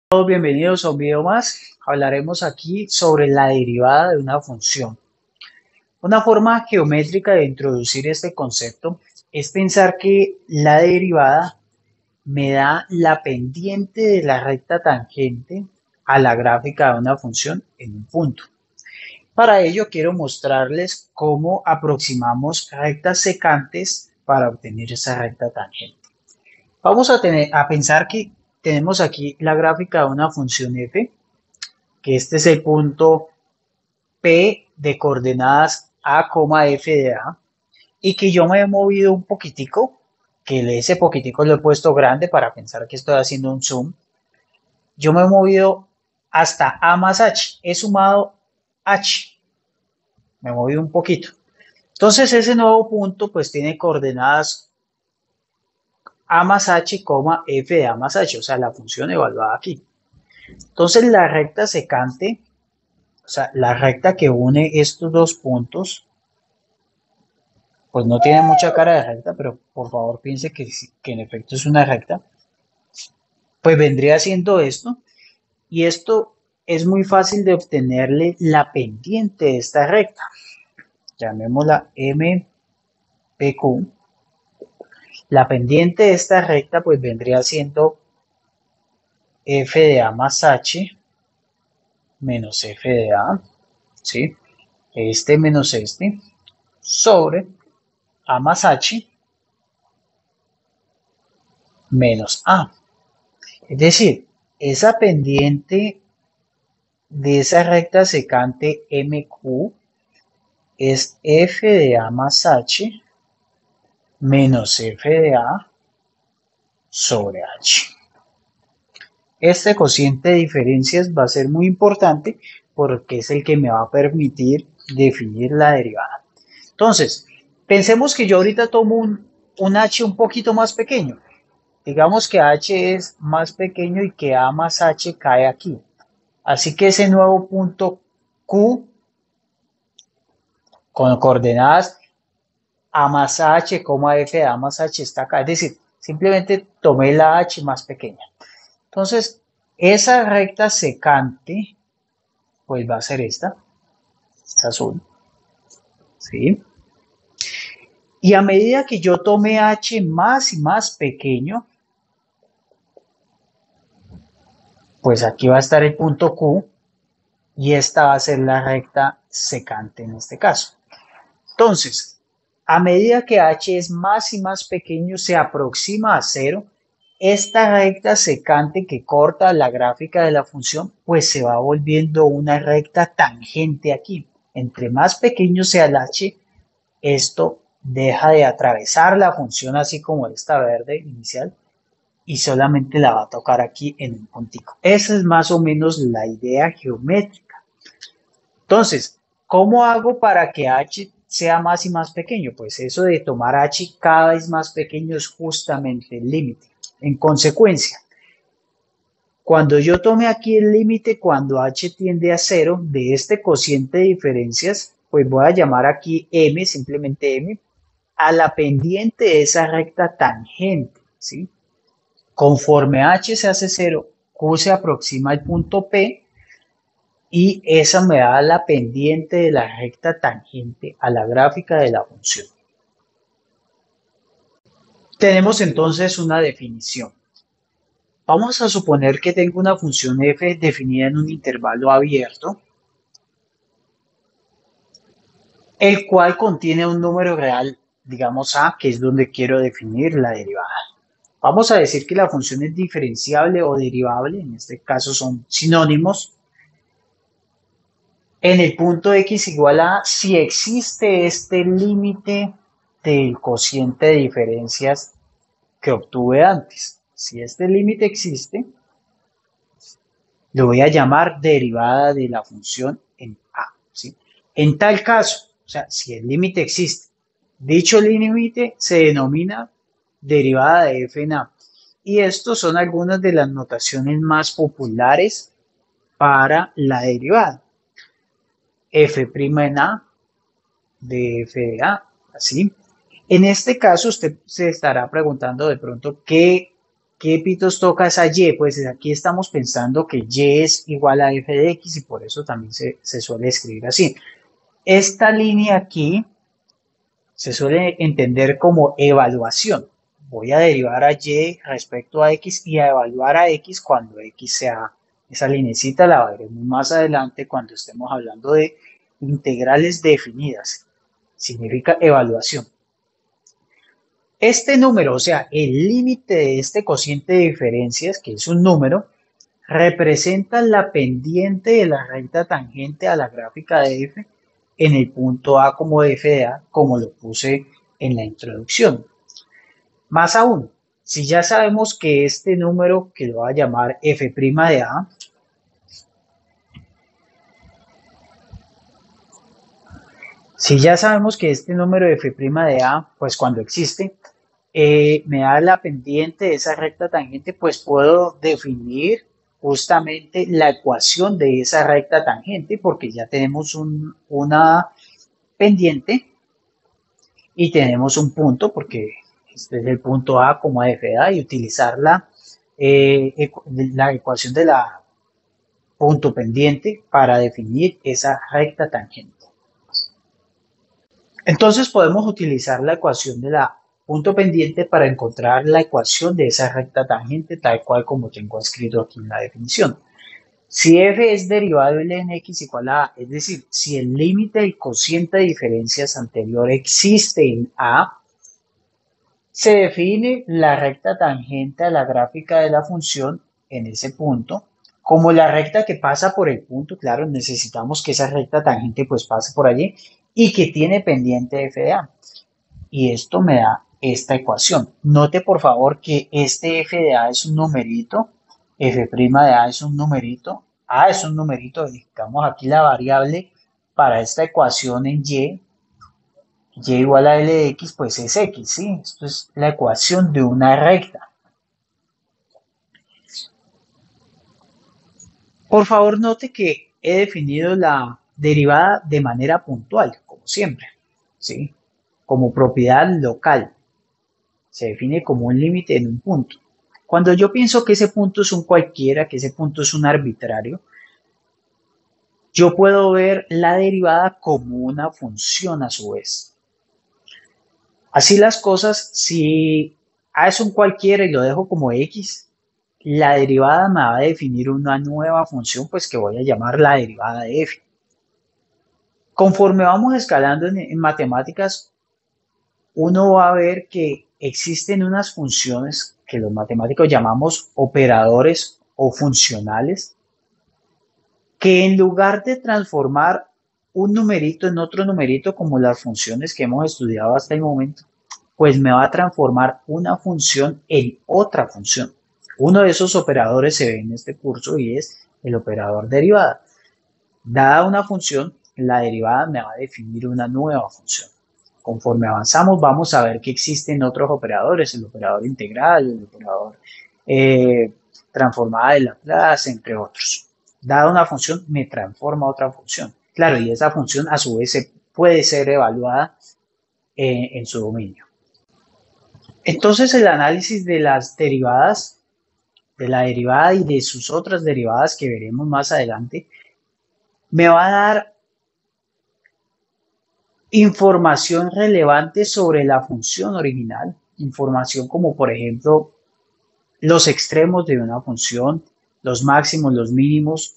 Todos bienvenidos a un video más. Hablaremos aquí sobre la derivada de una función. Una forma geométrica de introducir este concepto es pensar que la derivada me da la pendiente de la recta tangente a la gráfica de una función en un punto. Para ello quiero mostrarles cómo aproximamos rectas secantes para obtener esa recta tangente. Vamos a pensar que tenemos aquí la gráfica de una función f, que este es el punto P de coordenadas A, F de A, y que yo me he movido un poquitico, que ese poquitico lo he puesto grande para pensar que estoy haciendo un zoom. Yo me he movido hasta A más H, he sumado H, me he movido un poquito. Entonces ese nuevo punto pues tiene coordenadas A más H, F de A más H, o sea, la función evaluada aquí. Entonces la recta secante, o sea, la recta que une estos dos puntos, pues no tiene mucha cara de recta, pero por favor piense que en efecto es una recta, pues vendría siendo esto, y esto es muy fácil de obtenerle la pendiente de esta recta. Llamémosla MPQ. La pendiente de esta recta pues vendría siendo F de A más H menos F de A, ¿sí? Este menos este, sobre A más H menos A. Es decir, esa pendiente de esa recta secante MQ es F de A más H menos F de A sobre H. Este cociente de diferencias va a ser muy importante porque es el que me va a permitir definir la derivada. Entonces, pensemos que yo ahorita tomo un H un poquito más pequeño. Digamos que H es más pequeño y que A más H cae aquí. Así que ese nuevo punto Q con coordenadas A más H, F de A más H está acá. Es decir, simplemente tomé la H más pequeña. Entonces, esa recta secante, pues va a ser esta azul, ¿sí? Y a medida que yo tome H más y más pequeño, pues aquí va a estar el punto Q y esta va a ser la recta secante en este caso. Entonces, a medida que H es más y más pequeño, se aproxima a cero, esta recta secante que corta la gráfica de la función, pues se va volviendo una recta tangente aquí. Entre más pequeño sea el H, esto deja de atravesar la función así como esta verde inicial y solamente la va a tocar aquí en un puntico. Esa es más o menos la idea geométrica. Entonces, ¿cómo hago para que H sea más y más pequeño? Pues eso de tomar H cada vez más pequeño es justamente el límite. En consecuencia, cuando yo tome aquí el límite cuando H tiende a cero de este cociente de diferencias, pues voy a llamar aquí M, simplemente M, a la pendiente de esa recta tangente, ¿sí? Conforme H se hace cero, Q se aproxima al punto P y esa me da la pendiente de la recta tangente a la gráfica de la función. Tenemos entonces una definición. Vamos a suponer que tengo una función f definida en un intervalo abierto, el cual contiene un número real, digamos a, que es donde quiero definir la derivada. Vamos a decir que la función es diferenciable o derivable, en este caso son sinónimos, en el punto x igual a si existe este límite del cociente de diferencias que obtuve antes. Si este límite existe, lo voy a llamar derivada de la función en a, ¿sí? En tal caso, o sea, si el límite existe, dicho límite se denomina derivada de f en a. Y estos son algunas de las notaciones más populares para la derivada. F' en a de f de a, así. En este caso usted se estará preguntando de pronto qué ¿Qué pitos toca esa y? Pues aquí estamos pensando que y es igual a f de x y por eso también se suele escribir así. Esta línea aquí se suele entender como evaluación. Voy a derivar a y respecto a x y a evaluar a x cuando x sea esa linecita, la veremos más adelante cuando estemos hablando de integrales definidas. Significa evaluación. Este número, o sea, el límite de este cociente de diferencias, que es un número, representa la pendiente de la recta tangente a la gráfica de f en el punto A como de f de A, como lo puse en la introducción. Más aún, si ya sabemos que este número, que lo voy a llamar f' de A, si ya sabemos que este número f' de A, pues cuando existe, me da la pendiente de esa recta tangente, pues puedo definir justamente la ecuación de esa recta tangente, porque ya tenemos una pendiente y tenemos un punto, porque este es el punto A como f de A, y utilizar la ecuación de la punto pendiente para definir esa recta tangente. Entonces podemos utilizar la ecuación de la punto pendiente para encontrar la ecuación de esa recta tangente tal cual como tengo escrito aquí en la definición. Si f es derivado de ln x igual a A, es decir, si el límite del cociente de diferencias anterior existe en A, se define la recta tangente a la gráfica de la función en ese punto como la recta que pasa por el punto. Claro, necesitamos que esa recta tangente pues pase por allí y que tiene pendiente f de A. Y esto me da esta ecuación. Note por favor que este f de A es un numerito, f' de A es un numerito, A es un numerito, digamos aquí la variable para esta ecuación en y igual a L de x, pues es x, ¿sí? Esto es la ecuación de una recta. Por favor, note que he definido la derivada de manera puntual, como siempre, ¿sí? Como propiedad local. Se define como un límite en un punto. Cuando yo pienso que ese punto es un cualquiera, que ese punto es un arbitrario, yo puedo ver la derivada como una función a su vez. Así las cosas, si A es un cualquiera y lo dejo como X, la derivada me va a definir una nueva función, pues que voy a llamar la derivada de f. Conforme vamos escalando en matemáticas, uno va a ver que existen unas funciones que los matemáticos llamamos operadores o funcionales, que en lugar de transformar un numerito en otro numerito como las funciones que hemos estudiado hasta el momento, pues me va a transformar una función en otra función. Uno de esos operadores se ve en este curso y es el operador derivada. Dada una función, la derivada me va a definir una nueva función. Conforme avanzamos vamos a ver que existen otros operadores, el operador integral, el operador transformada de Laplace, entre otros. Dada una función, me transforma a otra función. Claro, y esa función a su vez puede ser evaluada en su dominio. Entonces el análisis de las derivadas, de la derivada y de sus otras derivadas que veremos más adelante, me va a dar información relevante sobre la función original, información como por ejemplo los extremos de una función, los máximos, los mínimos,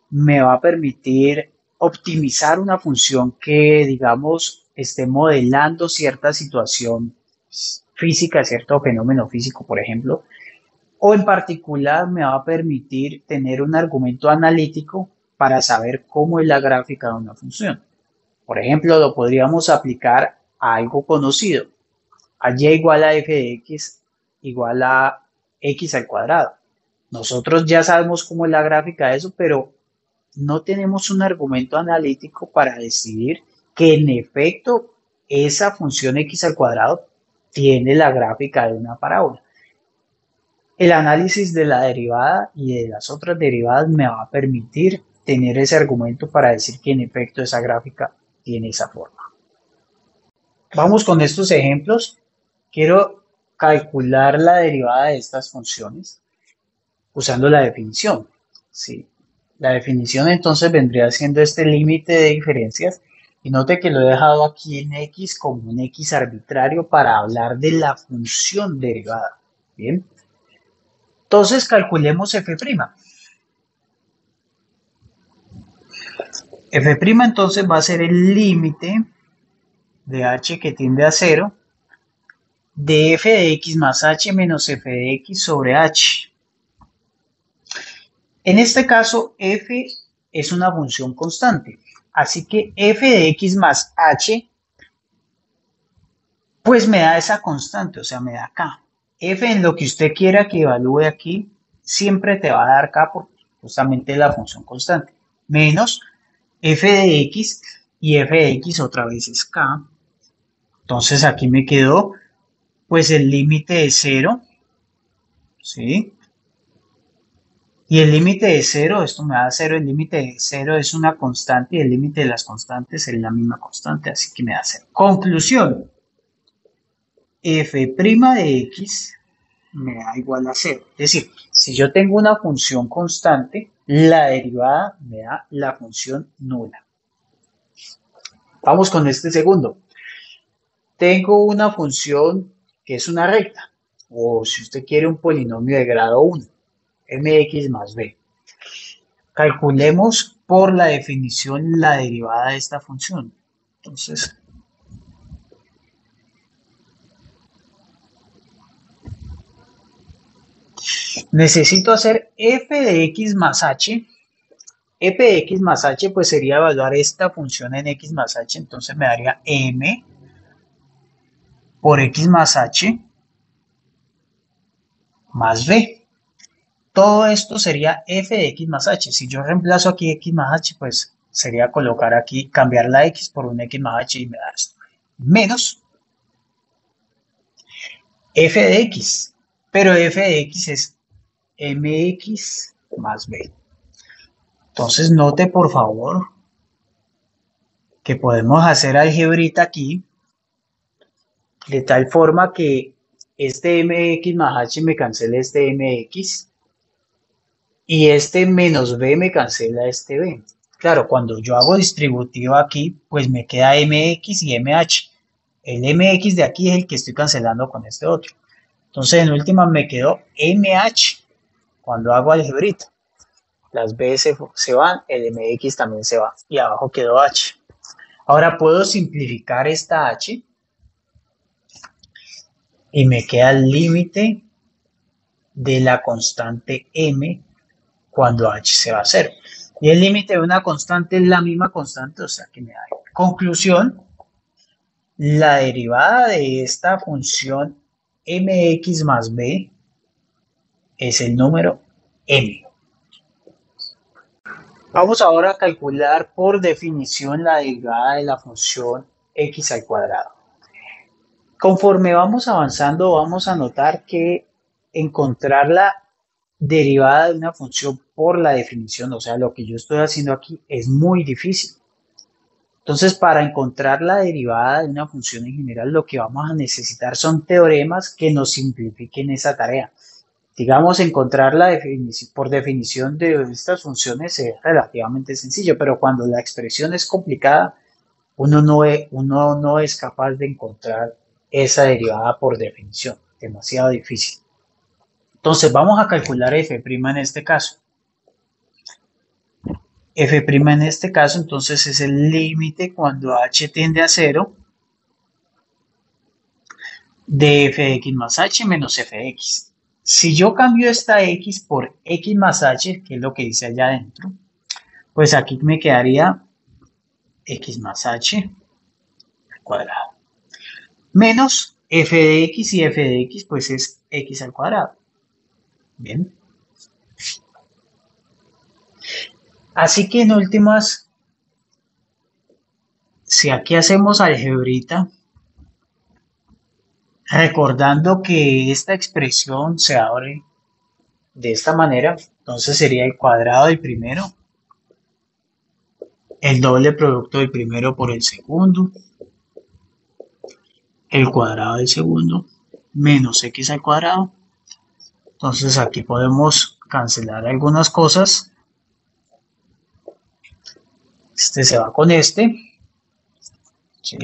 me va a permitir optimizar una función que digamos esté modelando cierta situación física, cierto fenómeno físico, por ejemplo, o en particular me va a permitir tener un argumento analítico para saber cómo es la gráfica de una función. Por ejemplo, lo podríamos aplicar a algo conocido, a y igual a f de x igual a x al cuadrado. Nosotros ya sabemos cómo es la gráfica de eso, pero no tenemos un argumento analítico para decidir que en efecto esa función x al cuadrado tiene la gráfica de una parábola. El análisis de la derivada y de las otras derivadas me va a permitir tener ese argumento para decir que en efecto esa gráfica tiene esa forma. Vamos con estos ejemplos. Quiero calcular la derivada de estas funciones usando la definición. ¿Sí? La definición entonces vendría siendo este límite de diferencias. Y note que lo he dejado aquí en x como un x arbitrario para hablar de la función derivada. Bien. Entonces calculemos f'. F' entonces va a ser el límite de h que tiende a 0 de f de x más h menos f de x sobre h. En este caso, f es una función constante, así que f de x más h, pues me da esa constante, o sea, me da k. F en lo que usted quiera que evalúe aquí, siempre te va a dar k porque justamente es la función constante, menos f de x, y f de x otra vez es k. Entonces aquí me quedó pues el límite de 0, ¿sí? Y el límite de 0, esto me da 0, el límite de 0 es una constante y el límite de las constantes es la misma constante, así que me da 0. Conclusión, f' de x me da igual a 0. Es decir, si yo tengo una función constante, la derivada me da la función nula. Vamos con este segundo. Tengo una función que es una recta, o si usted quiere un polinomio de grado 1, mx más b. Calculemos por la definición la derivada de esta función. Entonces, necesito hacer f de x más h. F de x más h pues sería evaluar esta función en x más h, entonces me daría m por x más h más b. Todo esto sería f de x más h. Si yo reemplazo aquí x más h, pues sería colocar aquí, cambiar la x por un x más h y me da esto. Menos f de x, pero f de x es mx más b. Entonces note por favor que podemos hacer algebrita aquí de tal forma que este mx más h me cancele este mx y este menos b me cancela este b. Claro, cuando yo hago distributiva aquí, pues me queda mx y mh. El mx de aquí es el que estoy cancelando con este otro. Entonces en última me quedó mh cuando hago algebrita. Las b se van, el mx también se va y abajo quedó h. Ahora puedo simplificar esta h y me queda el límite de la constante m cuando h se va a 0. Y el límite de una constante es la misma constante, o sea que me da. Conclusión, la derivada de esta función mx más b es el número m. Vamos ahora a calcular por definición la derivada de la función x al cuadrado. Conforme vamos avanzando, vamos a notar que encontrar la derivada de una función por la definición, o sea, lo que yo estoy haciendo aquí, es muy difícil. Entonces, para encontrar la derivada de una función en general, lo que vamos a necesitar son teoremas que nos simplifiquen esa tarea. Digamos, encontrar la definición por definición de estas funciones es relativamente sencillo, pero cuando la expresión es complicada, uno no es capaz de encontrar esa derivada por definición, demasiado difícil. Entonces vamos a calcular f' en este caso. F' en este caso entonces es el límite cuando h tiende a 0 de f de x más h menos f de x. Si yo cambio esta x por x más h, que es lo que dice allá adentro, pues aquí me quedaría x más h al cuadrado. Menos f de x y f de x pues es x al cuadrado. Bien. Así que en últimas, si aquí hacemos algebrita, recordando que esta expresión se abre de esta manera, entonces sería el cuadrado del primero, el doble producto del primero por el segundo, el cuadrado del segundo, menos x al cuadrado. Entonces aquí podemos cancelar algunas cosas. Este se va con este. ¿Sí?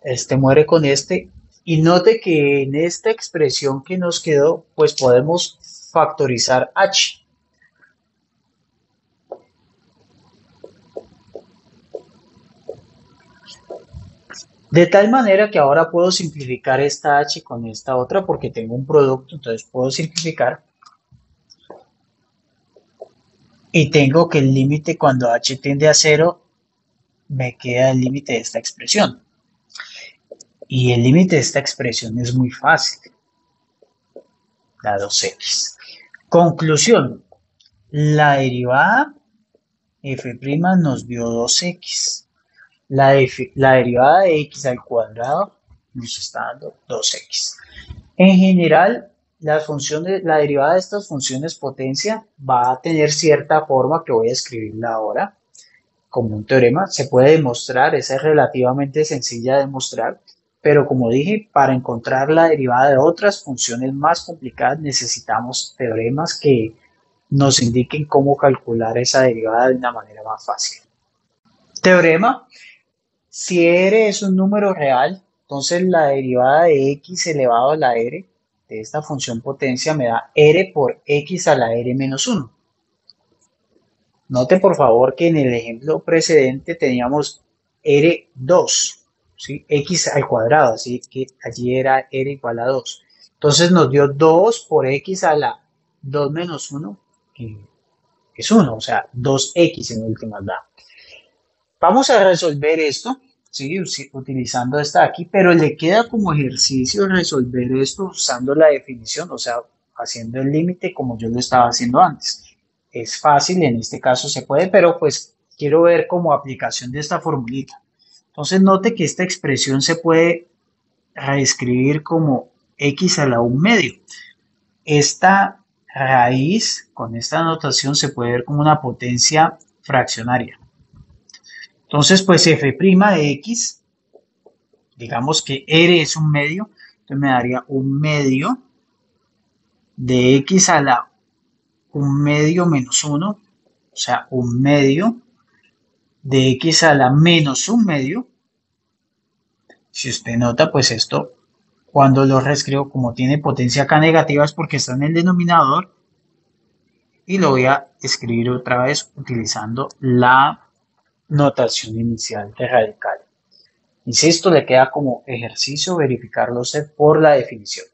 Este muere con este. Y note que en esta expresión que nos quedó, pues podemos factorizar h. De tal manera que ahora puedo simplificar esta h con esta otra porque tengo un producto, entonces puedo simplificar. Y tengo que el límite cuando h tiende a 0, me queda el límite de esta expresión. Y el límite de esta expresión es muy fácil, da 2x. Conclusión, la derivada f' nos dio 2x. La derivada de x al cuadrado nos está dando 2x. En general, la derivada de estas funciones potencia va a tener cierta forma que voy a escribirla ahora como un teorema. Se puede demostrar, esa es relativamente sencilla de demostrar, pero como dije, para encontrar la derivada de otras funciones más complicadas necesitamos teoremas que nos indiquen cómo calcular esa derivada de una manera más fácil. Teorema: si r es un número real, entonces la derivada de x elevado a la r de esta función potencia me da r por x a la r menos 1. Note por favor que en el ejemplo precedente teníamos r2, ¿sí? X al cuadrado, así que allí era r igual a 2. Entonces nos dio 2 por x a la 2 menos 1, que es 1, o sea, 2x en últimas da. Vamos a resolver esto, ¿sí? Utilizando esta aquí, pero le queda como ejercicio resolver esto usando la definición, o sea, haciendo el límite como yo lo estaba haciendo antes. Es fácil, en este caso se puede, pero pues quiero ver como aplicación de esta formulita. Entonces note que esta expresión se puede reescribir como x a la 1 medio. Esta raíz con esta notación se puede ver como una potencia fraccionaria. Entonces, pues f' de x, digamos que r es un medio, entonces me daría un medio de x a la 1 medio menos 1, o sea, un medio de x a la menos 1 medio. Si usted nota, pues esto, cuando lo reescribo, como tiene potencia acá negativa, es porque está en el denominador, y lo voy a escribir otra vez utilizando la notación inicial de radical. Insisto, le queda como ejercicio verificarlo usted por la definición.